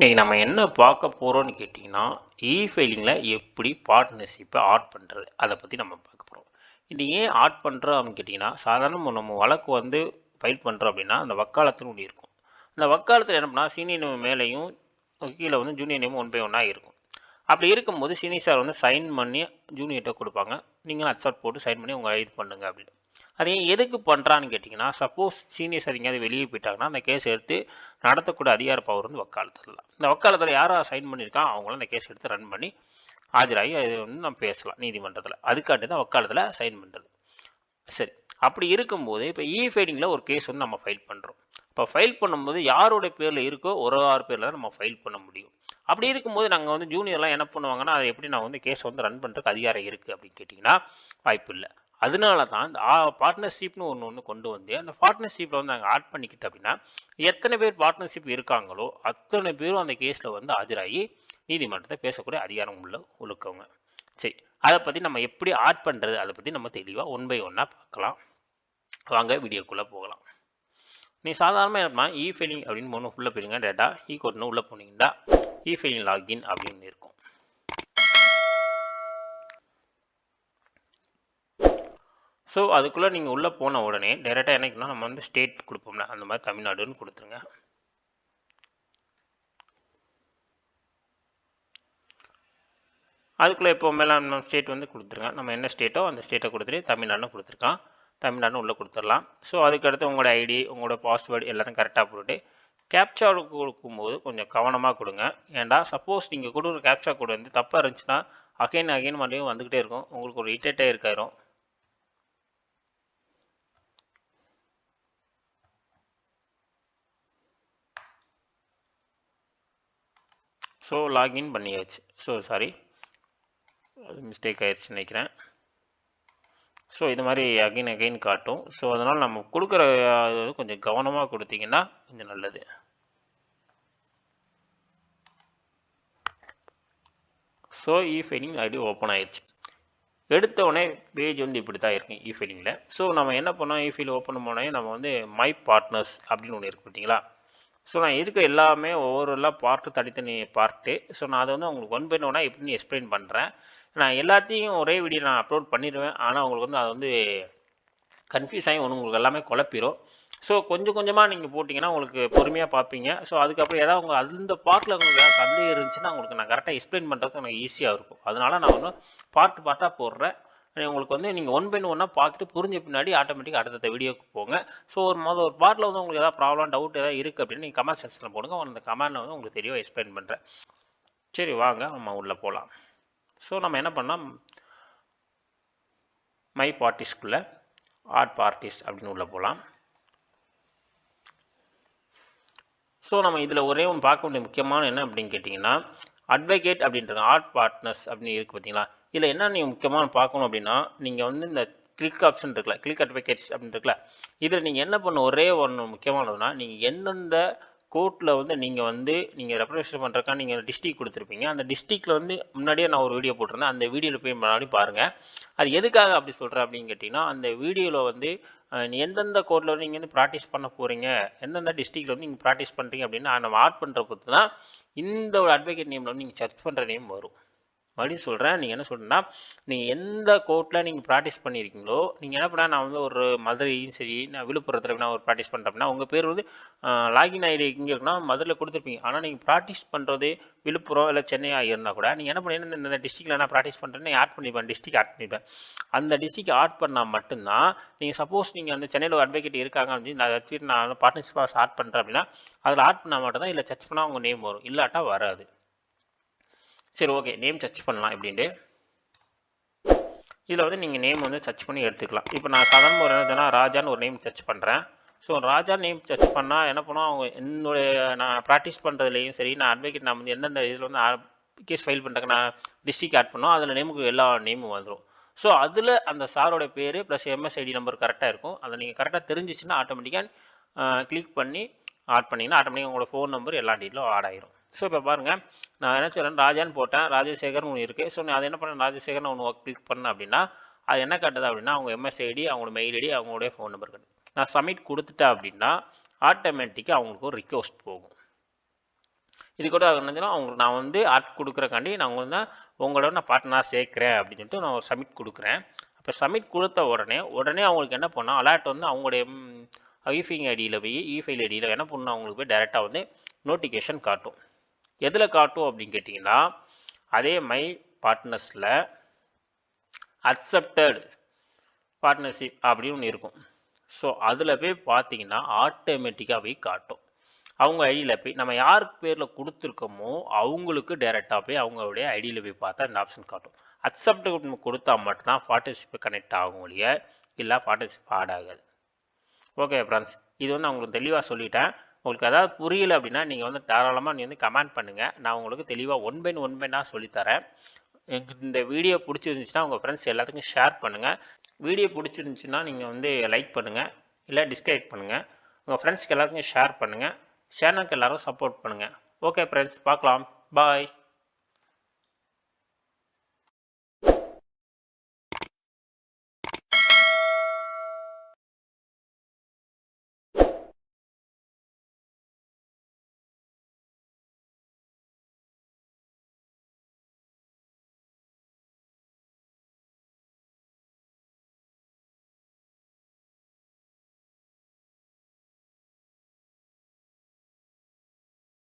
இன்னைக்கு நம்ம என்ன பார்க்க போறோம்னு கேட்டிங்கன்னா, ஃபைலிங்கில எப்படி பார்ட்னர்ஷிப்பை ஆட் பண்ணுறது அதை பற்றி நம்ம பார்க்க போகிறோம். இது ஏன் ஆட் பண்ணுறோம் அப்படின்னு கேட்டிங்கன்னா, சாதாரண நம்ம வழக்கு வந்து ஃபைல் பண்ணுறோம் அப்படின்னா, அந்த வக்காலத்துன்னு ஒன்று இருக்கும். அந்த வக்காலத்தில் என்ன பண்ணால் சீனியர் நேம் மேலேயும் கீழே வந்து ஜூனியர் நேம் 1 பை 1 இருக்கும். அப்படி இருக்கும்போது சீனியர் சார் வந்து சைன் பண்ணி ஜூனியர்கிட்ட கொடுப்பாங்க. நீங்களும் அக்செப்ட் போட்டு சைன் பண்ணி உங்கள் இது பண்ணுங்க அப்படின்னு. அது எதுக்கு பண்ணுறான்னு கேட்டிங்கன்னா, சப்போஸ் சீனியர் சார் எங்கேயாவது வெளியே போயிட்டாங்கன்னா அந்த கேஸ் எடுத்து நடத்தக்கூடிய அதிகார பவர் வந்து வக்காலத்தில். இந்த வக்காலத்தில் யாரா சைன் பண்ணியிருக்கான் அவங்களும் அந்த கேஸ் எடுத்து ரன் பண்ணி ஆஜராகி அது வந்து நம்ம பேசலாம் நீதிமன்றத்தில். அதுக்காண்டி தான் வக்காலத்தில் சைன் பண்ணுறது. சரி, அப்படி இருக்கும்போது இப்போ ஃபைலிங்கில் ஒரு கேஸ் வந்து நம்ம ஃபைல் பண்ணுறோம். இப்போ ஃபைல் பண்ணும்போது யாருடைய பேரில் இருக்கோ ஒரு ஆறு பேரில் தான் நம்ம ஃபைல் பண்ண முடியும். அப்படி இருக்கும்போது நாங்கள் வந்து ஜூனியர்லாம் என்ன பண்ணுவாங்கன்னா, அதை எப்படி நான் வந்து கேஸை வந்து ரன் பண்ணுறதுக்கு அதிகாரம் இருக்குது அப்படின்னு கேட்டிங்கன்னா வாய்ப்பு இல்லை. அதனால தான் இந்த பார்ட்னர்ஷிப்னு ஒன்று கொண்டு வந்து அந்த பார்ட்னர்ஷிப்பில் வந்து நாங்கள் ஆட் பண்ணிக்கிட்டோம் அப்படின்னா, எத்தனை பேர் பார்ட்னர்ஷிப் இருக்காங்களோ அத்தனை பேரும் அந்த கேஸில் வந்து ஆஜராகி நீதிமன்றத்தை பேசக்கூடிய அதிகாரம் உள்ளவங்க. சரி, அதை பற்றி நம்ம எப்படி ஆட் பண்ணுறது அதை பற்றி நம்ம தெளிவாக 1 பை 1 பார்க்கலாம். வாங்க வீடியோக்குள்ளே போகலாம். நீ சாதாரணமாக என்ன ஃபைலிங் அப்படின்னு ஒன்று உள்ளே போயிருங்க. டேட்டா கோட்னு உள்ளே போனீங்கன்னா ஃபைலிங் லாகின் அப்படின்னு இருக்கும். ஸோ அதுக்குள்ளே நீங்கள் உள்ளே போன உடனே டைரெக்டாக என்னைக்குன்னா நம்ம வந்து ஸ்டேட் கொடுப்போம்ல, அந்த மாதிரி தமிழ்நாடுன்னு கொடுத்துருங்க. அதுக்குள்ளே இப்போ மேலே நம்ம ஸ்டேட் வந்து கொடுத்துருங்க. நம்ம என்ன ஸ்டேட்டோ அந்த ஸ்டேட்டை கொடுத்துட்டு தமிழ்நாடுன்னு கொடுத்துருக்கான். தமிழ்நாடுன்னு உள்ளே கொடுத்துடலாம். ஸோ அதுக்கடுத்து உங்களோட ஐடி உங்களோட பாஸ்வேர்டு எல்லாத்தையும் கரெக்டாக போட்டு கேப்சா கொடுக்கும்போது கொஞ்சம் கவனமாக கொடுங்க. ஏன்டா சப்போஸ் நீங்கள் கொடுக்குற கேப்சா கோடு வந்து தப்பாக இருந்துச்சுன்னா அகைன் மறுபடியும் வந்துக்கிட்டே இருக்கும். உங்களுக்கு ஒரு இரிட்டேட்டே இருக்காயிரும். ஸோ லாகின் பண்ணியாச்சு. ஸோ சாரி, அது மிஸ்டேக் ஆயிடுச்சுன்னு நினைக்கிறேன். ஸோ இது மாதிரி அகைன் காட்டும். ஸோ அதனால் நம்ம கொடுக்குற கொஞ்சம் கவனமாக கொடுத்தீங்கன்னா கொஞ்சம் நல்லது. ஸோ ஃபைலிங் ஐடி ஓப்பன் ஆயிடுச்சு. எடுத்தோடனே பேஜ் வந்து இப்படி தான் இருக்கும் ஃபைலிங்கில். ஸோ நம்ம என்ன பண்ணோம், ஃபைல் ஓப்பன் பண்ணோடனே நம்ம வந்து மை பார்ட்னர்ஸ் அப்படின்னு ஒன்று இருக்குது பார்த்தீங்களா. ஸோ நான் இருக்க எல்லாமே ஒவ்வொருலாம் பார்ட்டு தனித்தனி பார்ட்டு. ஸோ நான் அதை வந்து உங்களுக்கு 1 பை 1 எப்படின்னு எக்ஸ்பிளைன் பண்ணுறேன். நான் எல்லாத்தையும் ஒரே வீடியோ நான் அப்லோட் பண்ணிடுவேன். ஆனால் உங்களுக்கு வந்து அது வந்து கன்ஃபியூஸ் ஆகி உங்களுக்கு எல்லாமே குழப்பிடும். ஸோ கொஞ்சம் கொஞ்சமாக நீங்கள் போட்டிங்கன்னா உங்களுக்கு பொறுமையாக பார்ப்பீங்க. ஸோ அதுக்கப்புறம் ஏதாவது உங்கள் அந்த பார்ட்டில் உங்களுக்கு சந்தேகம் இருந்துச்சுன்னா உங்களுக்கு நான் கரெக்டாக எக்ஸ்பிளைன் பண்ணுறதுக்கு எனக்கு ஈஸியாக இருக்கும். அதனால் நான் வந்து பார்ட்டாக போடுறேன். உங்களுக்கு வந்து நீங்கள் 1 பை 1 பார்த்துட்டு புரிஞ்ச பின்னாடி ஆட்டோமேட்டிக்காக அடுத்த வீடியோக்கு போங்க. ஸோ ஒரு பார்ட்டில் வந்து உங்களுக்கு ஏதாவது ப்ராப்ளம் டவுட் ஏதாவது இருக்குது அப்படின்னு நீங்கள் கமெண்ட் செக்ஷனில் போடுங்க. அந்த கமெண்டில் வந்து உங்களுக்கு தெளிவாக எக்ஸ்பிளைன் பண்ணுறேன். சரி வாங்க நம்ம உள்ளே போகலாம். ஸோ நம்ம என்ன பண்ணால் மை பார்ட்டிஸ்க்குள்ளே ஆட் பார்ட்டிஸ் அப்படின்னு உள்ளே போகலாம். ஸோ நம்ம இதில் ஒரே ஒன்று பார்க்க வேண்டிய முக்கியமான என்ன அப்படின்னு கேட்டிங்கன்னா, அட்வொகேட் அப்படின்றது ஆட் பார்ட்னர்ஸ் அப்படின்னு இருக்குது பார்த்தீங்களா. இதில் என்ன நீங்கள் முக்கியமான பார்க்கணும் அப்படின்னா, நீங்கள் வந்து இந்த கிளிக் ஆப்ஷன் இருக்குல்ல, கிளிக் அட்வொகேட்ஸ் அப்படின்னு இருக்குல்ல, இதில் நீங்கள் என்ன பண்ண ஒரே ஒன்று முக்கியமானதுன்னா, நீங்கள் எந்தெந்த கோர்ட்டில் வந்து நீங்கள் ரெப்ரசன்ட் பண்ணுறக்கா நீங்கள் டிஸ்ட்ரிக் கொடுத்துருப்பீங்க. அந்த டிஸ்ட்ரிக்டில் வந்து முன்னாடியே நான் ஒரு வீடியோ போட்டிருந்தேன். அந்த வீடியோவில் போய் முன்னாடி பாருங்கள். அது எதுக்காக அப்படி சொல்கிறேன் அப்படின்னு கேட்டிங்கன்னா, அந்த வீடியோவில் வந்து எந்தெந்த கோர்ட்டில் வந்து நீங்கள் வந்து ப்ராக்டிஸ் பண்ண போகிறீங்க, எந்தெந்த டிஸ்ட்ரிக்டில் வந்து நீங்கள் ப்ராக்டிஸ் பண்ணுறீங்க அப்படின்னா நம்ம ஆட் பண்ணுற பொறுத்து தான் இந்த ஒரு அட்வொகேட் நேமில் வந்து நீங்கள் சர்ச் பண்ணுற நேம் வரும். மறுபடியும் சொல்கிறேன், நீங்கள் என்ன சொல்கிறேன்னா, நீங்கள் எந்த கோர்ட்டில் நீங்கள் ப்ராக்டிஸ் பண்ணியிருக்கீங்களோ, நீங்கள் என்ன பண்ணால் நான் வந்து ஒரு மதுரையும் சரி, நான் விழுப்புரத்தில் நான் ஒரு ப்ராக்டிஸ் பண்ணுறேன் அப்படின்னா உங்கள் பேர் வந்து லாகின் ஐடி இங்கே இருக்குன்னா மதுரையில் கொடுத்துருப்பீங்க. ஆனால் நீங்கள் ப்ராக்டிஸ் பண்ணுறது விழுப்புரம் இல்லை சென்னையாக இருந்தால் கூட நீங்கள் என்ன பண்ணீங்கன்னா இந்த டிஸ்ட்ரிக்டில் நான் ப்ராக்டிஸ் பண்ணுறேன்னு ஆட் பண்ணிப்பேன், டிஸ்ட்ரிக்ட் ஆட் பண்ணிப்பேன். அந்த டிஸ்ட்ரிக்ட் ஆட் பண்ணால் மட்டும்தான் நீங்கள் சப்போஸ் நீங்கள் அந்த சென்னையில் ஒரு அட்வொகேட் இருக்காங்க அப்படின்னு நான் பார்ட்னர்ஷிப் ஆட் பண்ணுறேன் அப்படின்னா அதில் ஆட் பண்ணால் மட்டும்தான் இல்லை சர்ச் பண்ணால் உங்கள் நேம் வரும், இல்லாட்டா வராது. சரி ஓகே, நேம் சர்ச் பண்ணலாம் எப்படின்ட்டு. இதில் வந்து நீங்கள் நேம் வந்து சர்ச் பண்ணி எடுத்துக்கலாம். இப்போ நான் சாதாரண ஒரு என்ன ராஜான்னு ஒரு நேம் சர்ச் பண்ணுறேன். ஸோ ராஜா நேம் சர்ச் பண்ணால் என்ன பண்ணுவோம், அவங்க என்னுடைய நான் ப்ராக்டிஸ் பண்ணுறதுலேயும் சரி, நான் அட்வொகேட் நான் வந்து எந்தெந்த இதில் வந்து கேஸ் ஃபைல் பண்ணுறேன் நான் டிஸ்ட்ரிக்ட் ஆட் பண்ணோம், அதில் நேமுக்கு எல்லா நேமும் வந்துடும். ஸோ அதில் அந்த சாரோட பேர் ப்ளஸ் எம்எஸ்ஐடி நம்பர் கரெக்டாக இருக்கும். அதை நீங்கள் கரெக்டாக தெரிஞ்சிச்சுன்னா ஆட்டோமேட்டிக்காக கிளிக் பண்ணி ஆட் பண்ணிங்கன்னா ஆட்டோமேட்டிக்காக உங்களோட ஃபோன் நம்பர் எல்லா டீட்டெயிலும் ஆட் ஆகிரும். ஸோ இப்போ பாருங்கள், நான் என்ன சொல்கிறேன், ராஜான்னு போட்டேன், ராஜசேகர்னு ஒன்று இருக்குது. ஸோ நான் அதை என்ன பண்ணேன், ராஜசேகர்னு ஒன்று கிளிக் பண்ணேன் அப்படின்னா அது என்ன காட்டுது அப்படின்னா அவங்க எம்எஸ்ஐடி, அவங்களோட மெயில் ஐடி, அவங்களுடைய ஃபோன் நம்பர் காட்டுது. நான் சப்மிட் கொடுத்துட்டேன் அப்படின்னா ஆட்டோமேட்டிக்காக அவங்களுக்கு ஒரு ரிக்வெஸ்ட் போகும். இது கூட என்னச்சுன்னா அவங்களுக்கு நான் வந்து ஆட் கொடுக்குறக்காண்டி நான் வந்து உங்களோட நான் பார்ட்னராக சேர்க்குறேன் அப்படின்னு சொல்லிட்டு நான் ஒரு சப்மிட் கொடுக்குறேன். அப்போ சப்மிட் கொடுத்த உடனே அவங்களுக்கு என்ன பண்ணால் அலர்ட் வந்து அவங்களுடைய இஃபைல் ஐடியில் போய் இஃபைல் ஐடியில் என்ன பண்ணணும் அவங்களுக்கு போய் டைரெக்டாக வந்து நோட்டிஃபிகேஷன் காட்டும். எதில் காட்டும் அப்படின்னு கேட்டிங்கன்னா அதே மை பார்ட்னர்ஸில் அக்செப்டட் பார்ட்னர்ஷிப் அப்படின்னு ஒன்று இருக்கும். ஸோ அதில் போய் பார்த்தீங்கன்னா ஆட்டோமேட்டிக்காக போய் காட்டும். அவங்க ஐடியில் போய் நம்ம யாருக்கு பேரில் கொடுத்துருக்கோமோ அவங்களுக்கு டைரெக்டாக போய் அவங்களுடைய ஐடியில் போய் பார்த்தா இந்த ஆப்ஷன் காட்டும். அக்செப்ட் கொடுத்தா மட்டும்தான் பார்ட்னர்ஷிப்பை கனெக்ட் ஆகும் ஒழிய இல்லை பார்ட்னர்ஷிப் ஆட் ஆகாது. ஓகே ஃப்ரெண்ட்ஸ், இது வந்து நான் உங்களுக்கு தெளிவாக சொல்லிட்டேன். உங்களுக்கு ஏதாவது புரியல அப்படின்னா நீங்கள் வந்து தாராளமாக நீங்கள் வந்து கமெண்ட் பண்ணுங்கள். நான் உங்களுக்கு தெளிவாக ஒன் பை நான் சொல்லித்தரேன். இந்த வீடியோ பிடிச்சிருந்துச்சுன்னா உங்கள் ஃப்ரெண்ட்ஸ் எல்லாத்துக்கும் ஷேர் பண்ணுங்கள். வீடியோ பிடிச்சிருந்துச்சுன்னா நீங்கள் வந்து லைக் பண்ணுங்கள், இல்லை டிஸ்லைக் பண்ணுங்கள். உங்கள் ஃப்ரெண்ட்ஸ்க்கு எல்லாருக்கும் ஷேர் பண்ணுங்கள். சேனலுக்கு எல்லோரும் சப்போர்ட் பண்ணுங்கள். ஓகே ஃப்ரெண்ட்ஸ், பார்க்கலாம். பாய்.